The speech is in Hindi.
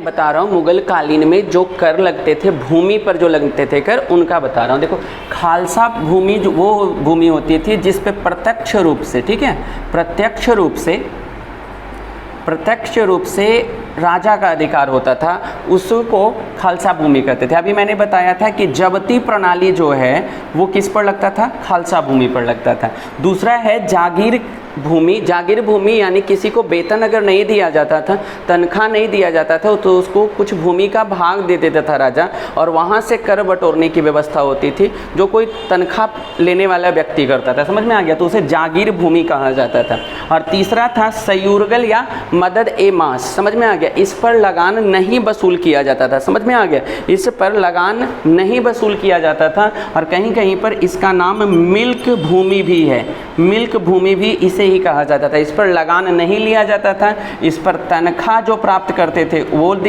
बता रहा हूँ मुगल कालीन में जो कर लगते थे, भूमि पर जो लगते थे कर, उनका बता रहा हूँ। देखो खालसा भूमि जो वो भूमि होती थी जिस पे प्रत्यक्ष रूप से, ठीक है, प्रत्यक्ष रूप से राजा का अधिकार होता था, उसको खालसा भूमि कहते थे। अभी मैंने बताया था कि जबती प्रणाली जो है वो किस पर लगता था, खालसा भूमि पर लगता था। दूसरा है जागीर भूमि। जागीर भूमि यानी किसी को वेतन अगर नहीं दिया जाता था, तनख्वाह नहीं दिया जाता था, तो उसको कुछ भूमि का भाग दे देता था राजा, और वहाँ से कर बटोरने की व्यवस्था होती थी जो कोई तनख्वाह लेने वाला व्यक्ति करता था। समझ में आ गया? तो उसे जागीर भूमि कहा जाता था। और तीसरा था सयूरगल या मदद ए मास। समझ में आ गया? इस पर लगान नहीं वसूल किया जाता था। समझ में आ गया? इस पर लगान नहीं वसूल किया जाता था। और कहीं कहीं पर इसका नाम मिल्क भूमि भी है। मिल्क भूमि भी इसे ही कहा जाता था। इस पर लगान नहीं लिया जाता था, इस पर तनख्वाह जो प्राप्त करते थे वो